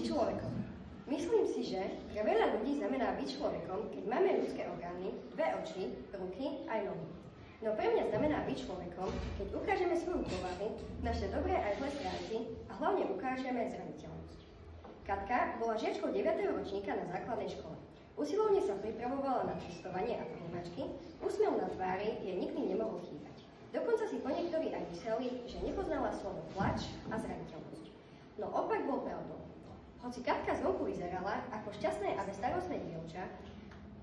človekom. Myslím si, že pre veľa ľudí znamená byť človekom, keď máme ľudské orgány, dve oči, ruky aj nohy. No pre mňa znamená byť človekom, keď ukážeme svoju povahu, naše dobré aj zlé stránky a hlavne ukážeme zraniteľnosť. Katka bola žiačkou 9. ročníka na základnej škole. Usilovne sa pripravovala na testovanie a prijímačky, úsmev na tvári jej nikdy nemohol chýbať. Dokonca si po niektorí aj mysleli, že nepoznala slovo plač a zraniteľnosť. No opak bol pravdou. Hoci Katka zvonku vyzerala ako šťastné a bezstarostné dievča,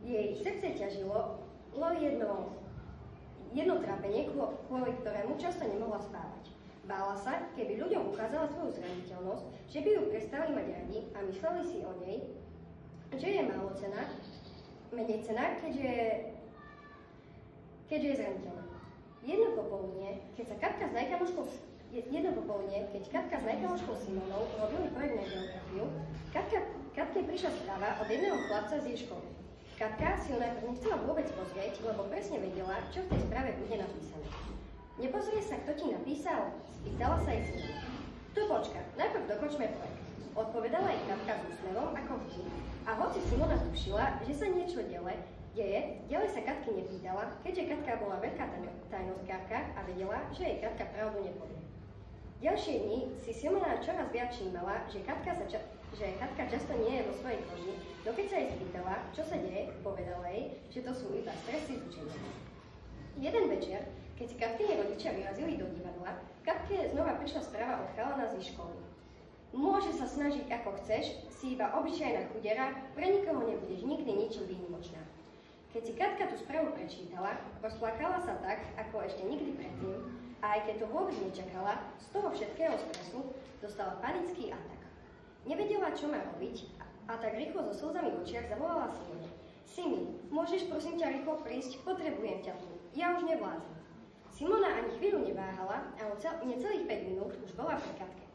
jej srdce ťažilo jedno trápenie, kvôli ktorému často nemohla spávať. Bála sa, keby ľuďom ukázala svoju zraniteľnosť, že by ju prestali mať radi a mysleli si o nej, že je málo cena, menej cena, keďže je zraniteľná. Jedno popoludne, keď Katka s najkamoškou Simonou robili projekt na geografiu, Katke prišla správa od jedného chlapca z jej školy. Katka si ju najprv nechcela vôbec pozrieť, lebo presne vedela, čo v tej správe bude napísané. Nepozrie sa, kto ti napísal? Spýtala sa jej Simona. Tu počka, najprv dokončme projekt. Odpovedala jej Katka s úsmevom ako vždy a hoci Simona tušila, že sa niečo deje, ďalej sa Katky nepýtala, keďže Katka bola veľká tajnostkárka a vedela, že jej Katka pravdu nepovie. Ďalšie dni si Simona čoraz viac všímala, že Katka často nie je vo svojej koži, no keď sa jej spýtala, čo sa deje, povedala jej, že to sú iba stresy z učenia. Jeden večer, keď si Katkyni rodičia vyrazili do divadla, Katke znova prišla správa od chalana z školy. Môže sa snažiť ako chceš, si iba obyčajná chudera, pre nikoho nebudeš nikdy ničím výnimočná. Keď si Katka tú správu prečítala, rozplakala sa tak, ako ešte nikdy predtým, a aj keď to vôbec nečakala, z toho všetkého stresu dostala panický atak. Nevedela, čo má robiť a tak rýchlo so slzami v očiach zavolala Simone. Simi, môžeš prosím ťa rýchlo prísť? Potrebujem ťa tu. Ja už nevládzem. Simona ani chvíľu neváhala a necelých 5 minút už bola pri Katke.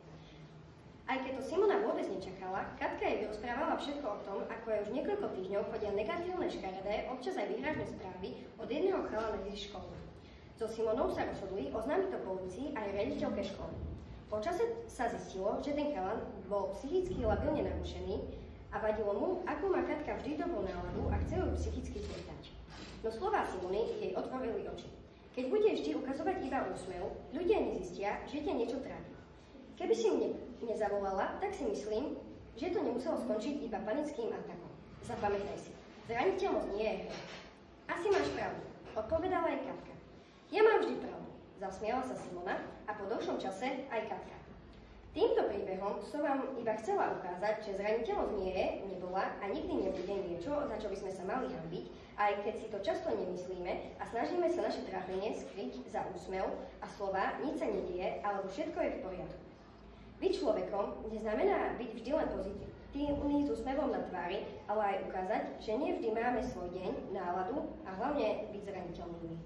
Aj keď to Simona vôbec nečakala, Katka jej rozprávala všetko o tom, ako jej už niekoľko týždňov chodia negatívne škaredé, občas aj výhražné správy od jedného chalana z školy. So Simonou sa rozhodli oznámiť to polícii aj riaditeľke školy. Po čase sa zistilo, že ten chalan bol psychicky labilne narušený a vadilo mu, ako má Katka vždy dobrú náladu a chce ju psychicky zlietať. No slová Simony jej otvorili oči. Keď bude vždy ukazovať iba úsmev, ľudia nezistia, že ťa niečo trápi. Keby si ju nezavolala, tak si myslím, že to nemuselo skončiť iba panickým atakom. Zapamätaj si, zraniteľnosť nie je hra. Asi máš pravdu, odpovedala aj Katka. Ja mám vždy pravdu, zasmiala sa Simona a po dlhšom čase aj Katka. Týmto príbehom som vám iba chcela ukázať, že zraniteľnosť nie je, nebola a nikdy nebude niečo, za čo by sme sa mali hanbiť, aj keď si to často nemyslíme a snažíme sa naše trápenie skryť za úsmev a slova nič sa nedieje, alebo všetko je v poriadku. Byť človekom neznamená byť vždy len pozitívny s úsmevom na tvári, ale aj ukázať, že nie vždy máme svoj deň, náladu a hlavne byť zraniteľnými.